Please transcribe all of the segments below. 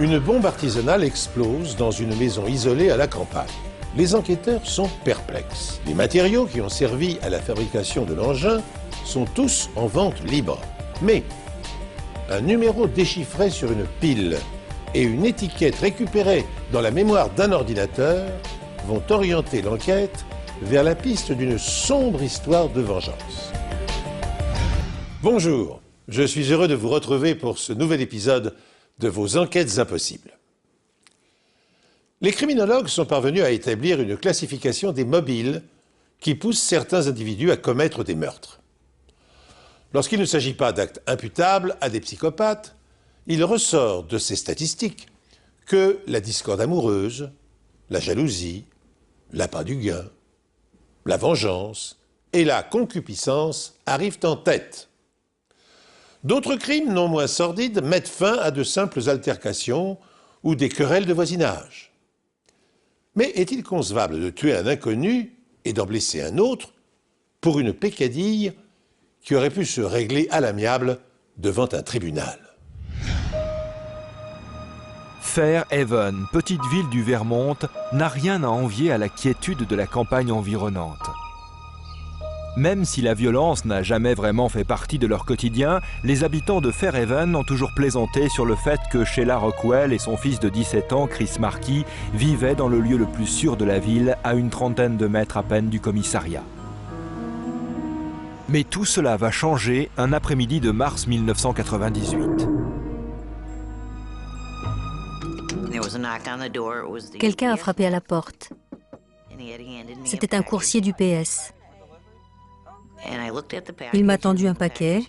Une bombe artisanale explose dans une maison isolée à la campagne. Les enquêteurs sont perplexes. Les matériaux qui ont servi à la fabrication de l'engin sont tous en vente libre. Mais un numéro déchiffré sur une pile et une étiquette récupérée dans la mémoire d'un ordinateur vont orienter l'enquête vers la piste d'une sombre histoire de vengeance. Bonjour, je suis heureux de vous retrouver pour ce nouvel épisode de vos enquêtes impossibles. Les criminologues sont parvenus à établir une classification des mobiles qui poussent certains individus à commettre des meurtres. Lorsqu'il ne s'agit pas d'actes imputables à des psychopathes, il ressort de ces statistiques que la discorde amoureuse, la jalousie, l'appât du gain, la vengeance et la concupiscence arrivent en tête. D'autres crimes non moins sordides mettent fin à de simples altercations ou des querelles de voisinage. Mais est-il concevable de tuer un inconnu et d'en blesser un autre pour une peccadille qui aurait pu se régler à l'amiable devant un tribunal? Fairhaven, petite ville du Vermont, n'a rien à envier à la quiétude de la campagne environnante. Même si la violence n'a jamais vraiment fait partie de leur quotidien, les habitants de Fairhaven ont toujours plaisanté sur le fait que Sheila Rockwell et son fils de 17 ans, Chris Markey, vivaient dans le lieu le plus sûr de la ville, à une trentaine de mètres à peine du commissariat. Mais tout cela va changer un après-midi de mars 1998. Quelqu'un a frappé à la porte. C'était un coursier du PS. Il m'a tendu un paquet,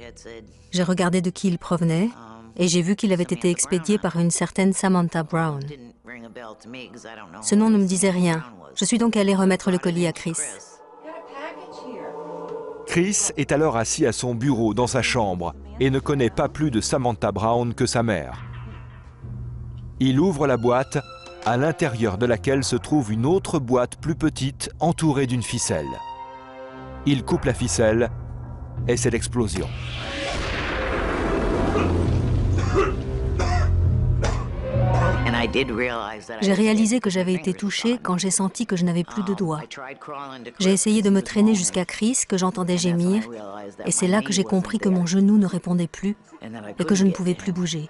j'ai regardé de qui il provenait et j'ai vu qu'il avait été expédié par une certaine Samantha Brown. Ce nom ne me disait rien. Je suis donc allée remettre le colis à Chris. Chris est alors assis à son bureau dans sa chambre et ne connaît pas plus de Samantha Brown que sa mère. Il ouvre la boîte, à l'intérieur de laquelle se trouve une autre boîte plus petite entourée d'une ficelle. Il coupe la ficelle et c'est l'explosion. J'ai réalisé que j'avais été touchée quand j'ai senti que je n'avais plus de doigts. J'ai essayé de me traîner jusqu'à Chris, que j'entendais gémir, et c'est là que j'ai compris que mon genou ne répondait plus et que je ne pouvais plus bouger.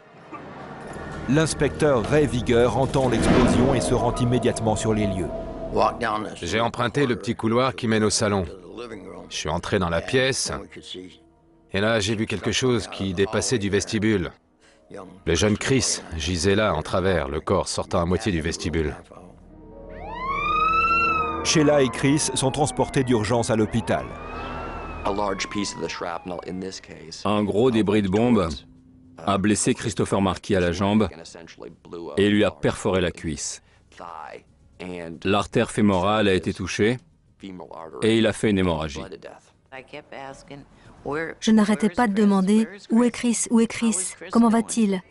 L'inspecteur Ray Vigger entend l'explosion et se rend immédiatement sur les lieux. J'ai emprunté le petit couloir qui mène au salon. Je suis entré dans la pièce et là j'ai vu quelque chose qui dépassait du vestibule. Le jeune Chris gisait là en travers, le corps sortant à moitié du vestibule. Sheila et Chris sont transportés d'urgence à l'hôpital. Un gros débris de bombe a blessé Christopher Markey à la jambe et lui a perforé la cuisse. L'artère fémorale a été touchée et il a fait une hémorragie. Je n'arrêtais pas de demander « Où est Chris? Où est Chris? Comment va-t-il »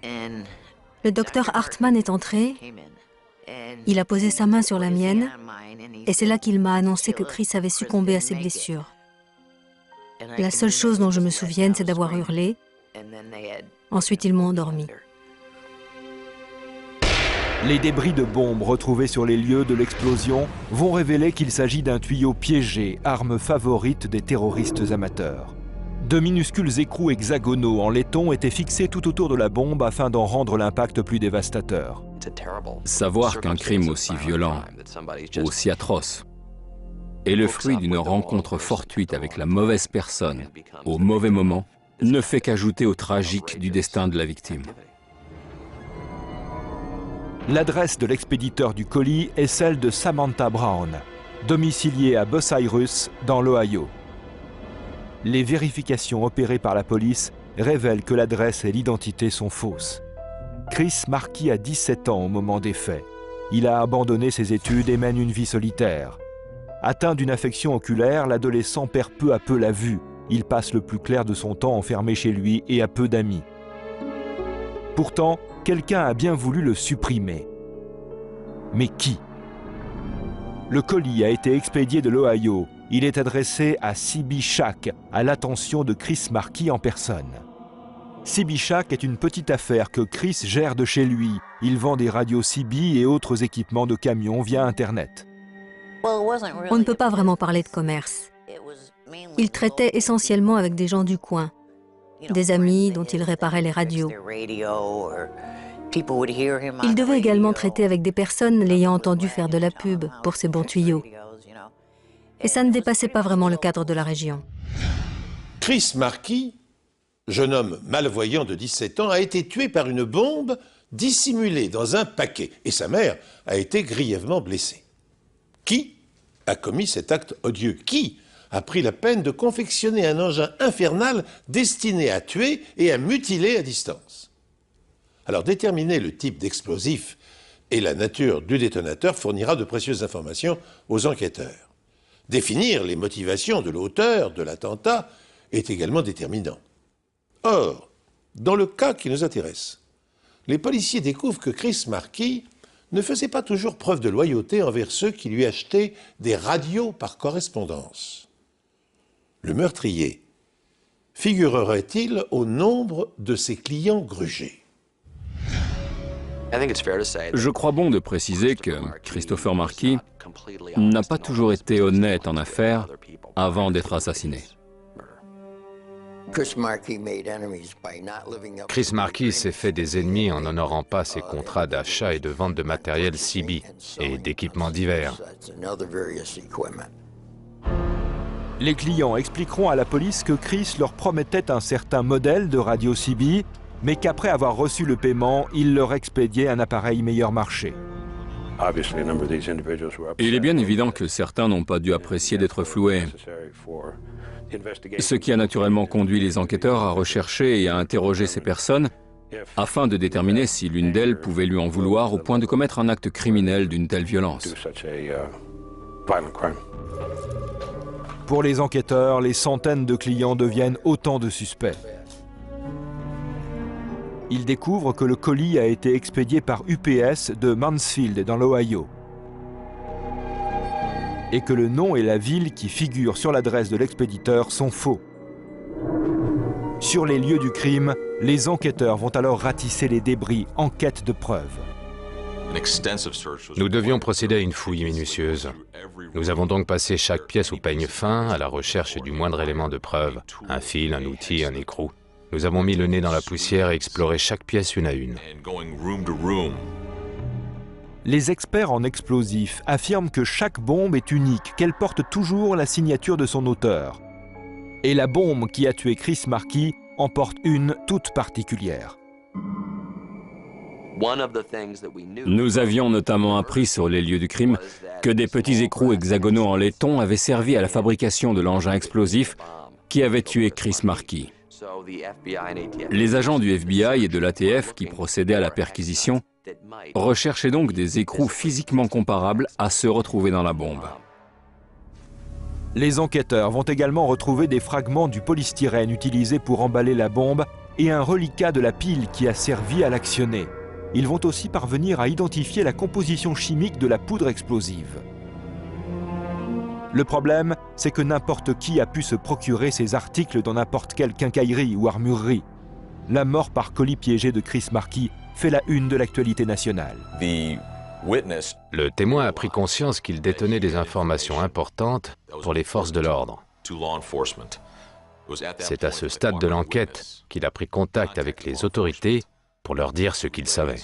Le docteur Hartman est entré. Il a posé sa main sur la mienne et c'est là qu'il m'a annoncé que Chris avait succombé à ses blessures. La seule chose dont je me souvienne, c'est d'avoir hurlé. Ensuite, ils m'ont endormi. Les débris de bombes retrouvés sur les lieux de l'explosion vont révéler qu'il s'agit d'un tuyau piégé, arme favorite des terroristes amateurs. De minuscules écrous hexagonaux en laiton étaient fixés tout autour de la bombe afin d'en rendre l'impact plus dévastateur. Savoir qu'un crime aussi violent, aussi atroce, est le fruit d'une rencontre fortuite avec la mauvaise personne, au mauvais moment, ne fait qu'ajouter au tragique du destin de la victime. L'adresse de l'expéditeur du colis est celle de Samantha Brown, domiciliée à Bucyrus, dans l'Ohio. Les vérifications opérées par la police révèlent que l'adresse et l'identité sont fausses. Chris Markey a 17 ans au moment des faits. Il a abandonné ses études et mène une vie solitaire. Atteint d'une affection oculaire, l'adolescent perd peu à peu la vue. Il passe le plus clair de son temps enfermé chez lui et a peu d'amis. Pourtant, quelqu'un a bien voulu le supprimer. Mais qui? Le colis a été expédié de l'Ohio. Il est adressé à C.B. Shack, à l'attention de Chris Markey en personne. CB Shack est une petite affaire que Chris gère de chez lui. Il vend des radios CB et autres équipements de camions via Internet. On ne peut pas vraiment parler de commerce. Il traitait essentiellement avec des gens du coin, des amis dont il réparait les radios. Il devait également traiter avec des personnes l'ayant entendu faire de la pub pour ses bons tuyaux. Et ça ne dépassait pas vraiment le cadre de la région. Chris Markey, jeune homme malvoyant de 17 ans, a été tué par une bombe dissimulée dans un paquet. Et sa mère a été grièvement blessée. Qui a commis cet acte odieux? Qui a pris la peine de confectionner un engin infernal destiné à tuer et à mutiler à distance? Alors, déterminer le type d'explosif et la nature du détonateur fournira de précieuses informations aux enquêteurs. Définir les motivations de l'auteur de l'attentat est également déterminant. Or, dans le cas qui nous intéresse, les policiers découvrent que Chris Markey ne faisait pas toujours preuve de loyauté envers ceux qui lui achetaient des radios par correspondance. Le meurtrier figurerait-il au nombre de ses clients grugés? Je crois bon de préciser que Christopher Markey n'a pas toujours été honnête en affaires avant d'être assassiné. Chris Markey s'est fait des ennemis en n'honorant pas ses contrats d'achat et de vente de matériel CB et d'équipements divers. Les clients expliqueront à la police que Chris leur promettait un certain modèle de radio CB, mais qu'après avoir reçu le paiement, il leur expédiait un appareil meilleur marché. Il est bien évident que certains n'ont pas dû apprécier d'être floués, ce qui a naturellement conduit les enquêteurs à rechercher et à interroger ces personnes afin de déterminer si l'une d'elles pouvait lui en vouloir au point de commettre un acte criminel d'une telle violence. Pour les enquêteurs, les centaines de clients deviennent autant de suspects. Ils découvrent que le colis a été expédié par UPS de Mansfield dans l'Ohio et que le nom et la ville qui figurent sur l'adresse de l'expéditeur sont faux. Sur les lieux du crime, les enquêteurs vont alors ratisser les débris en quête de preuves. Nous devions procéder à une fouille minutieuse. Nous avons donc passé chaque pièce au peigne fin à la recherche du moindre élément de preuve, un fil, un outil, un écrou. Nous avons mis le nez dans la poussière et exploré chaque pièce une à une. Les experts en explosifs affirment que chaque bombe est unique, qu'elle porte toujours la signature de son auteur. Et la bombe qui a tué Chris Markey en porte une toute particulière. Nous avions notamment appris sur les lieux du crime que des petits écrous hexagonaux en laiton avaient servi à la fabrication de l'engin explosif qui avait tué Chris Markey. Les agents du FBI et de l'ATF qui procédaient à la perquisition recherchaient donc des écrous physiquement comparables à ceux retrouvés dans la bombe. Les enquêteurs vont également retrouver des fragments du polystyrène utilisé pour emballer la bombe et un reliquat de la pile qui a servi à l'actionner. Ils vont aussi parvenir à identifier la composition chimique de la poudre explosive. Le problème, c'est que n'importe qui a pu se procurer ces articles dans n'importe quelle quincaillerie ou armurerie. La mort par colis piégé de Chris Markey fait la une de l'actualité nationale. Le témoin a pris conscience qu'il détenait des informations importantes pour les forces de l'ordre. C'est à ce stade de l'enquête qu'il a pris contact avec les autorités pour leur dire ce qu'il savait.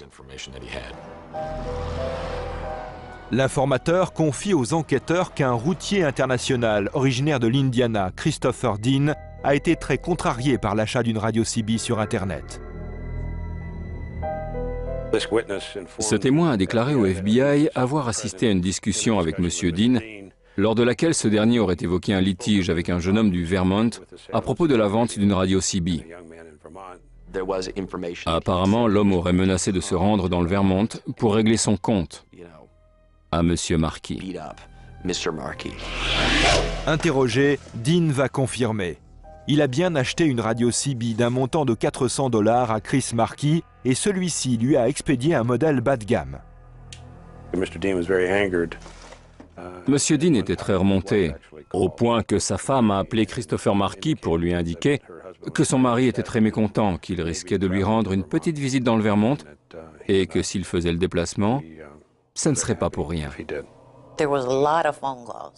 L'informateur confie aux enquêteurs qu'un routier international originaire de l'Indiana, Christopher Dean, a été très contrarié par l'achat d'une radio CB sur Internet. Ce témoin a déclaré au FBI avoir assisté à une discussion avec M. Dean, lors de laquelle ce dernier aurait évoqué un litige avec un jeune homme du Vermont à propos de la vente d'une radio CB. Apparemment, l'homme aurait menacé de se rendre dans le Vermont pour régler son compte à M. Markey. Interrogé, Dean va confirmer. Il a bien acheté une radio CB d'un montant de $400 à Chris Markey et celui-ci lui a expédié un modèle bas de gamme. Monsieur Dean était très remonté, au point que sa femme a appelé Christopher Marquis pour lui indiquer que son mari était très mécontent, qu'il risquait de lui rendre une petite visite dans le Vermont et que s'il faisait le déplacement, ce ne serait pas pour rien.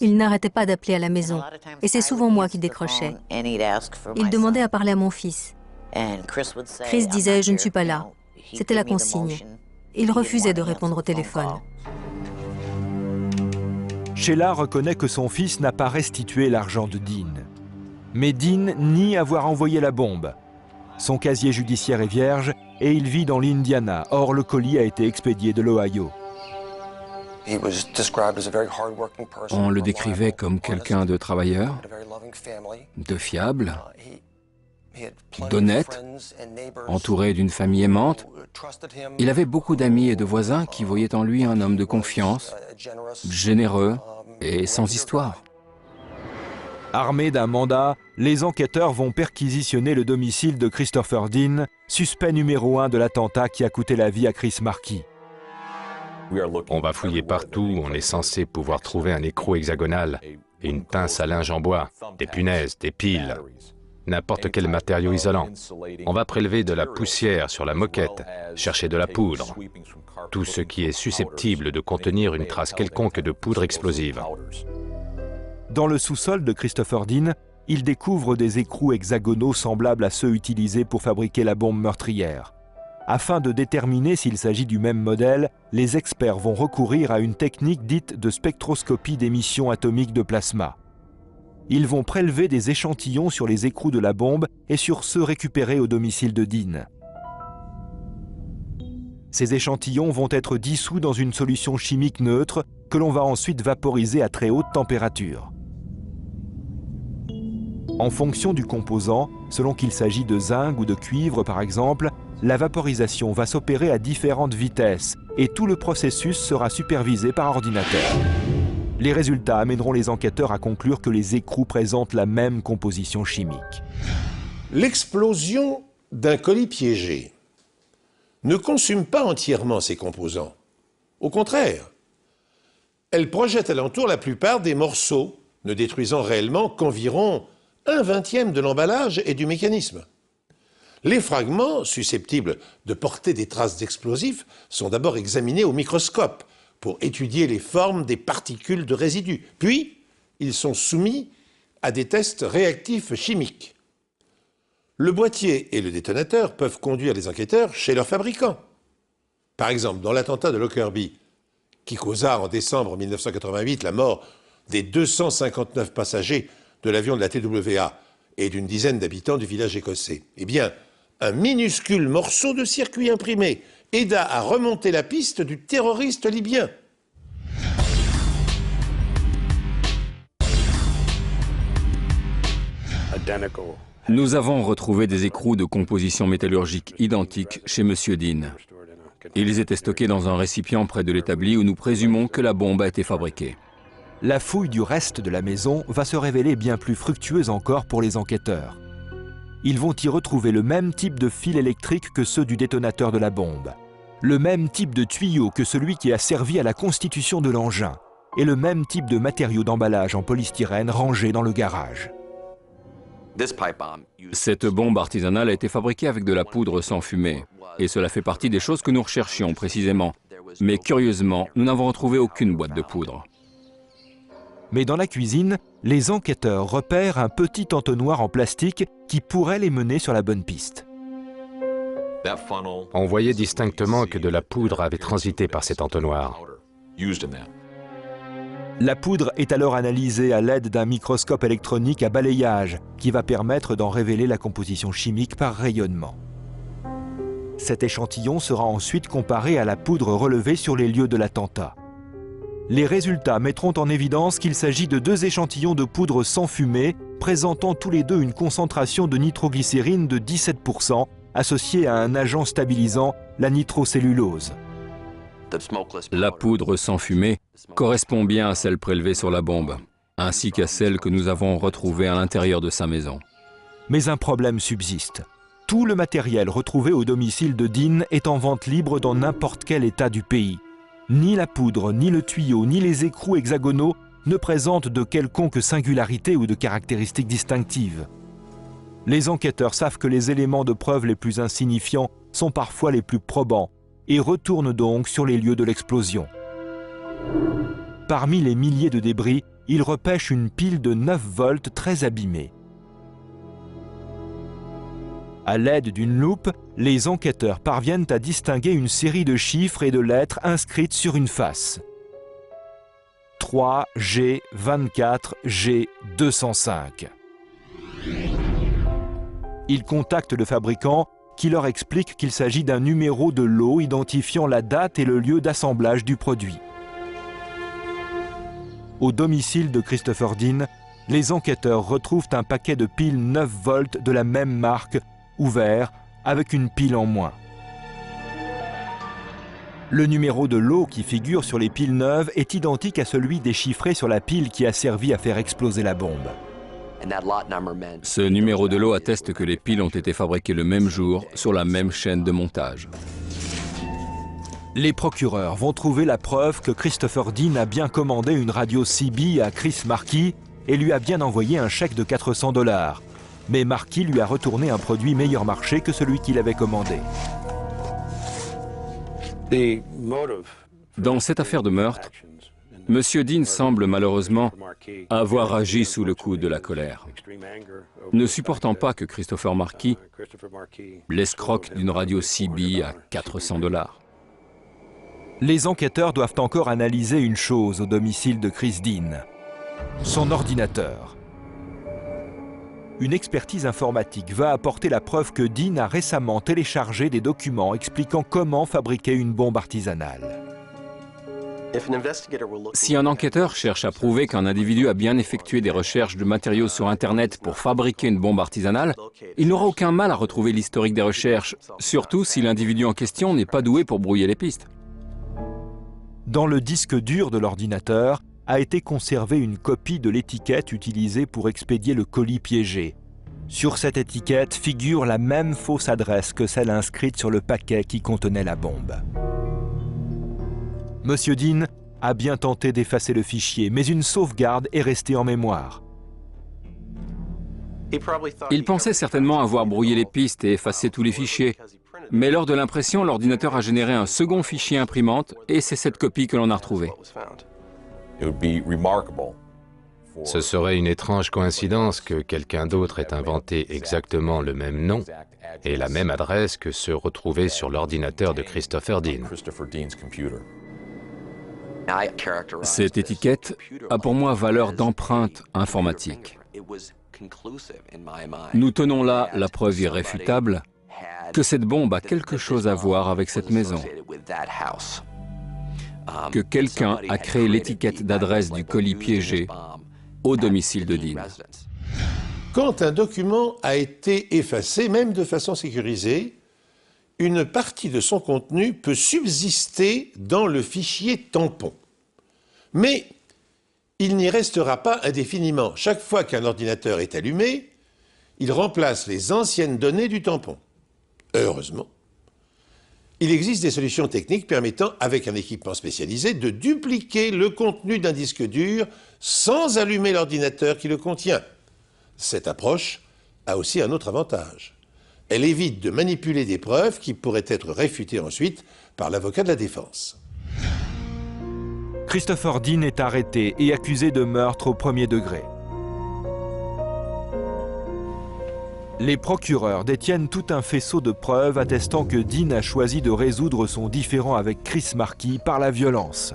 Il n'arrêtait pas d'appeler à la maison, et c'est souvent moi qui décrochais. Il demandait à parler à mon fils. Chris disait « Je ne suis pas là ». C'était la consigne. Il refusait de répondre au téléphone. Sheila reconnaît que son fils n'a pas restitué l'argent de Dean. Mais Dean nie avoir envoyé la bombe. Son casier judiciaire est vierge et il vit dans l'Indiana. Or, le colis a été expédié de l'Ohio. On le décrivait comme quelqu'un de travailleur, de fiable, d'honnête, entouré d'une famille aimante. Il avait beaucoup d'amis et de voisins qui voyaient en lui un homme de confiance, généreux et sans histoire. Armés d'un mandat, les enquêteurs vont perquisitionner le domicile de Christopher Dean, suspect numéro 1 de l'attentat qui a coûté la vie à Chris Marquis. On va fouiller partout, on est censé pouvoir trouver un écrou hexagonal, une pince à linge en bois, des punaises, des piles, n'importe quel matériau isolant. On va prélever de la poussière sur la moquette, chercher de la poudre, tout ce qui est susceptible de contenir une trace quelconque de poudre explosive. Dans le sous-sol de Christopher Dean, il découvre des écrous hexagonaux semblables à ceux utilisés pour fabriquer la bombe meurtrière. Afin de déterminer s'il s'agit du même modèle, les experts vont recourir à une technique dite de spectroscopie d'émission atomique de plasma. Ils vont prélever des échantillons sur les écrous de la bombe et sur ceux récupérés au domicile de Dean. Ces échantillons vont être dissous dans une solution chimique neutre que l'on va ensuite vaporiser à très haute température. En fonction du composant, selon qu'il s'agit de zinc ou de cuivre par exemple, la vaporisation va s'opérer à différentes vitesses et tout le processus sera supervisé par ordinateur. Les résultats amèneront les enquêteurs à conclure que les écrous présentent la même composition chimique. L'explosion d'un colis piégé ne consume pas entièrement ses composants. Au contraire, elle projette alentour la plupart des morceaux, ne détruisant réellement qu'environ 1/20 de l'emballage et du mécanisme. Les fragments susceptibles de porter des traces d'explosifs sont d'abord examinés au microscope pour étudier les formes des particules de résidus. Puis, ils sont soumis à des tests réactifs chimiques. Le boîtier et le détonateur peuvent conduire les enquêteurs chez leur fabricant. Par exemple, dans l'attentat de Lockerbie, qui causa en décembre 1988 la mort des 259 passagers de l'avion de la TWA et d'une dizaine d'habitants du village écossais. Eh bien, un minuscule morceau de circuit imprimé aida à remonter la piste du terroriste libyen. Nous avons retrouvé des écrous de composition métallurgique identiques chez Monsieur Dean. Ils étaient stockés dans un récipient près de l'établi où nous présumons que la bombe a été fabriquée. La fouille du reste de la maison va se révéler bien plus fructueuse encore pour les enquêteurs. Ils vont y retrouver le même type de fil électrique que ceux du détonateur de la bombe, le même type de tuyau que celui qui a servi à la constitution de l'engin, et le même type de matériau d'emballage en polystyrène rangé dans le garage. Cette bombe artisanale a été fabriquée avec de la poudre sans fumée, et cela fait partie des choses que nous recherchions précisément. Mais curieusement, nous n'avons retrouvé aucune boîte de poudre. Mais dans la cuisine, les enquêteurs repèrent un petit entonnoir en plastique qui pourrait les mener sur la bonne piste. On voyait distinctement que de la poudre avait transité par cet entonnoir. La poudre est alors analysée à l'aide d'un microscope électronique à balayage qui va permettre d'en révéler la composition chimique par rayonnement. Cet échantillon sera ensuite comparé à la poudre relevée sur les lieux de l'attentat. Les résultats mettront en évidence qu'il s'agit de deux échantillons de poudre sans fumée, présentant tous les deux une concentration de nitroglycérine de 17%, associée à un agent stabilisant, la nitrocellulose. La poudre sans fumée correspond bien à celle prélevée sur la bombe, ainsi qu'à celle que nous avons retrouvée à l'intérieur de sa maison. Mais un problème subsiste. Tout le matériel retrouvé au domicile de Dean est en vente libre dans n'importe quel état du pays. Ni la poudre, ni le tuyau, ni les écrous hexagonaux ne présentent de quelconque singularité ou de caractéristiques distinctives. Les enquêteurs savent que les éléments de preuve les plus insignifiants sont parfois les plus probants et retournent donc sur les lieux de l'explosion. Parmi les milliers de débris, ils repêchent une pile de 9 volts très abîmée. À l'aide d'une loupe, les enquêteurs parviennent à distinguer une série de chiffres et de lettres inscrites sur une face. 3G24G205. Ils contactent le fabricant qui leur explique qu'il s'agit d'un numéro de lot identifiant la date et le lieu d'assemblage du produit. Au domicile de Christopher Dean, les enquêteurs retrouvent un paquet de piles 9 volts de la même marque, ouvert avec une pile en moins. Le numéro de lot qui figure sur les piles neuves est identique à celui déchiffré sur la pile qui a servi à faire exploser la bombe. Ce numéro de lot atteste que les piles ont été fabriquées le même jour sur la même chaîne de montage. Les procureurs vont trouver la preuve que Christopher Dean a bien commandé une radio CB à Chris Markey et lui a bien envoyé un chèque de 400 $. Mais Markey lui a retourné un produit meilleur marché que celui qu'il avait commandé. Dans cette affaire de meurtre, M. Dean semble malheureusement avoir agi sous le coup de la colère, ne supportant pas que Christopher Markey l'escroque d'une radio CB à 400 $. Les enquêteurs doivent encore analyser une chose au domicile de Chris Dean, son ordinateur. Une expertise informatique va apporter la preuve que Dean a récemment téléchargé des documents expliquant comment fabriquer une bombe artisanale. Si un enquêteur cherche à prouver qu'un individu a bien effectué des recherches de matériaux sur Internet pour fabriquer une bombe artisanale, il n'aura aucun mal à retrouver l'historique des recherches, surtout si l'individu en question n'est pas doué pour brouiller les pistes. Dans le disque dur de l'ordinateur a été conservée une copie de l'étiquette utilisée pour expédier le colis piégé. Sur cette étiquette figure la même fausse adresse que celle inscrite sur le paquet qui contenait la bombe. Monsieur Dean a bien tenté d'effacer le fichier, mais une sauvegarde est restée en mémoire. Il pensait certainement avoir brouillé les pistes et effacé tous les fichiers. Mais lors de l'impression, l'ordinateur a généré un second fichier imprimante et c'est cette copie que l'on a retrouvée. Ce serait une étrange coïncidence que quelqu'un d'autre ait inventé exactement le même nom et la même adresse que ceux retrouvés sur l'ordinateur de Christopher Dean. Cette étiquette a pour moi valeur d'empreinte informatique. Nous tenons là la preuve irréfutable que cette bombe a quelque chose à voir avec cette maison, que quelqu'un a créé l'étiquette d'adresse du colis piégé au domicile de Dean. Quand un document a été effacé, même de façon sécurisée, une partie de son contenu peut subsister dans le fichier tampon. Mais il n'y restera pas indéfiniment. Chaque fois qu'un ordinateur est allumé, il remplace les anciennes données du tampon. Heureusement. Il existe des solutions techniques permettant, avec un équipement spécialisé, de dupliquer le contenu d'un disque dur sans allumer l'ordinateur qui le contient. Cette approche a aussi un autre avantage. Elle évite de manipuler des preuves qui pourraient être réfutées ensuite par l'avocat de la défense. Christopher Dean est arrêté et accusé de meurtre au premier degré. Les procureurs détiennent tout un faisceau de preuves attestant que Dean a choisi de résoudre son différend avec Chris Markey par la violence.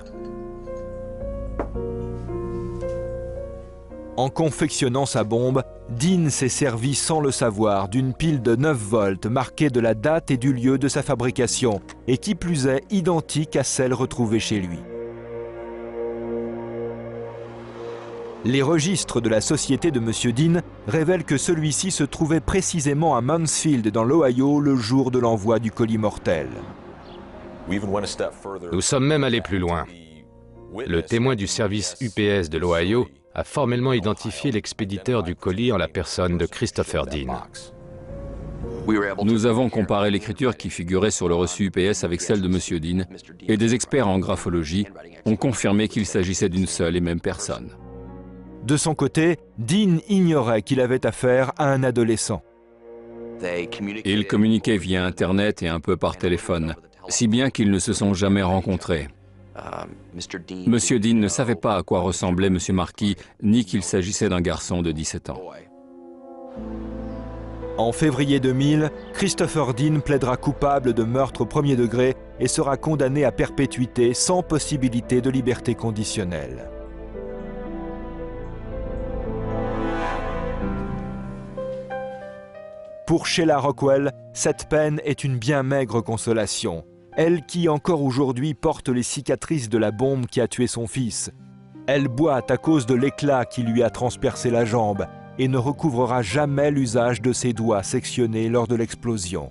En confectionnant sa bombe, Dean s'est servi sans le savoir d'une pile de 9 volts marquée de la date et du lieu de sa fabrication et qui plus est identique à celle retrouvée chez lui. Les registres de la société de M. Dean révèlent que celui-ci se trouvait précisément à Mansfield dans l'Ohio le jour de l'envoi du colis mortel. Nous sommes même allés plus loin. Le témoin du service UPS de l'Ohio a formellement identifié l'expéditeur du colis en la personne de Christopher Dean. Nous avons comparé l'écriture qui figurait sur le reçu UPS avec celle de M. Dean, et des experts en graphologie ont confirmé qu'il s'agissait d'une seule et même personne. De son côté, Dean ignorait qu'il avait affaire à un adolescent. Ils communiquaient via Internet et un peu par téléphone, si bien qu'ils ne se sont jamais rencontrés. M. Dean ne savait pas à quoi ressemblait M. Marquis, ni qu'il s'agissait d'un garçon de 17 ans. En février 2000, Christopher Dean plaidera coupable de meurtre au premier degré et sera condamné à perpétuité sans possibilité de liberté conditionnelle. Pour Sheila Rockwell, cette peine est une bien maigre consolation. Elle qui, encore aujourd'hui, porte les cicatrices de la bombe qui a tué son fils. Elle boite à cause de l'éclat qui lui a transpercé la jambe et ne recouvrera jamais l'usage de ses doigts sectionnés lors de l'explosion.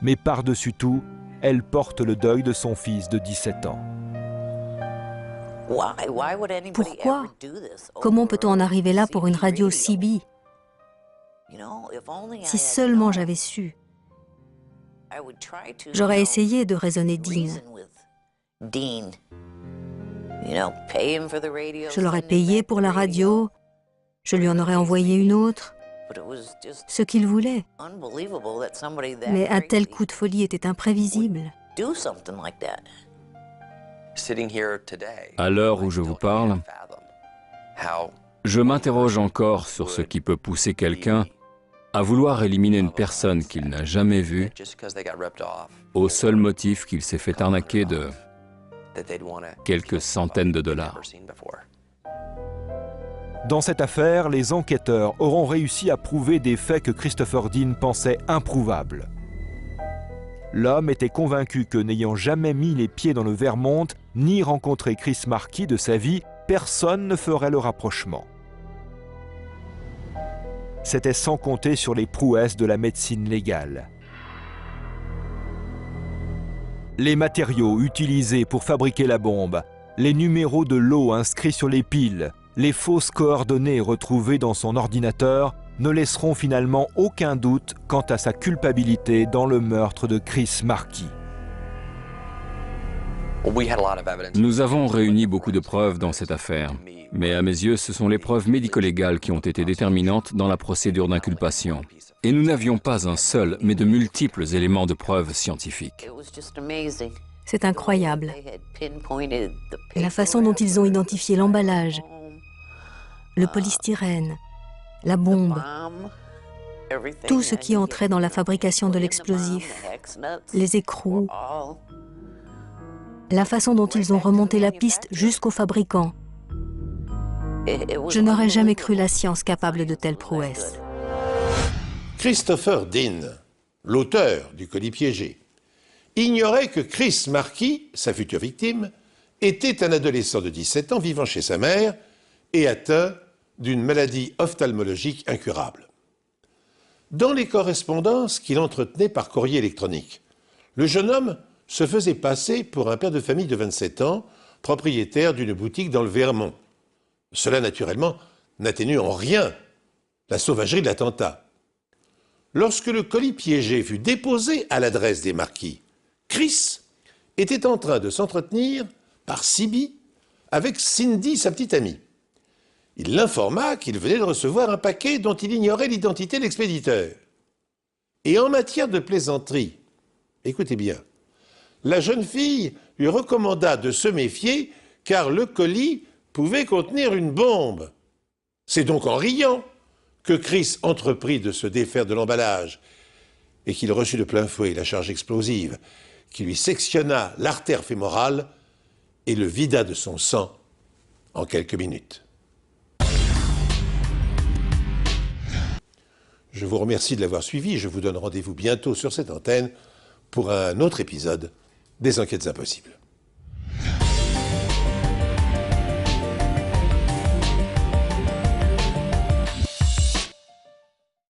Mais par-dessus tout, elle porte le deuil de son fils de 17 ans. Pourquoi? Comment peut-on en arriver là pour une radio CB? Si seulement j'avais su. J'aurais essayé de raisonner Dean. Je l'aurais payé pour la radio, je lui en aurais envoyé une autre, ce qu'il voulait. Mais un tel coup de folie était imprévisible. À l'heure où je vous parle, je m'interroge encore sur ce qui peut pousser quelqu'un à vouloir éliminer une personne qu'il n'a jamais vue au seul motif qu'il s'est fait arnaquer de quelques centaines de dollars. Dans cette affaire, les enquêteurs auront réussi à prouver des faits que Christopher Dean pensait improuvables. L'homme était convaincu que, n'ayant jamais mis les pieds dans le Vermont, ni rencontré Chris Marquis de sa vie, personne ne ferait le rapprochement. C'était sans compter sur les prouesses de la médecine légale. Les matériaux utilisés pour fabriquer la bombe, les numéros de lot inscrits sur les piles, les fausses coordonnées retrouvées dans son ordinateur ne laisseront finalement aucun doute quant à sa culpabilité dans le meurtre de Chris Marquis. Nous avons réuni beaucoup de preuves dans cette affaire, mais à mes yeux, ce sont les preuves médico-légales qui ont été déterminantes dans la procédure d'inculpation. Et nous n'avions pas un seul, mais de multiples éléments de preuves scientifiques. C'est incroyable. La façon dont ils ont identifié l'emballage, le polystyrène, la bombe, tout ce qui entrait dans la fabrication de l'explosif, les écrous, la façon dont ils ont remonté la piste jusqu'au fabricant. Je n'aurais jamais cru la science capable de telles prouesses. Christopher Dean, l'auteur du colis piégé, ignorait que Chris Marquis, sa future victime, était un adolescent de 17 ans vivant chez sa mère et atteint d'une maladie ophtalmologique incurable. Dans les correspondances qu'il entretenait par courrier électronique, le jeune homme se faisait passer pour un père de famille de 27 ans, propriétaire d'une boutique dans le Vermont. Cela, naturellement, n'atténue en rien la sauvagerie de l'attentat. Lorsque le colis piégé fut déposé à l'adresse des Marquis, Chris était en train de s'entretenir par CB avec Cindy, sa petite amie. Il l'informa qu'il venait de recevoir un paquet dont il ignorait l'identité de l'expéditeur. Et en matière de plaisanterie, écoutez bien, la jeune fille lui recommanda de se méfier car le colis pouvait contenir une bombe. C'est donc en riant que Chris entreprit de se défaire de l'emballage et qu'il reçut de plein fouet la charge explosive qui lui sectionna l'artère fémorale et le vida de son sang en quelques minutes. Je vous remercie de l'avoir suivi. Je vous donne rendez-vous bientôt sur cette antenne pour un autre épisode des Enquêtes Impossibles.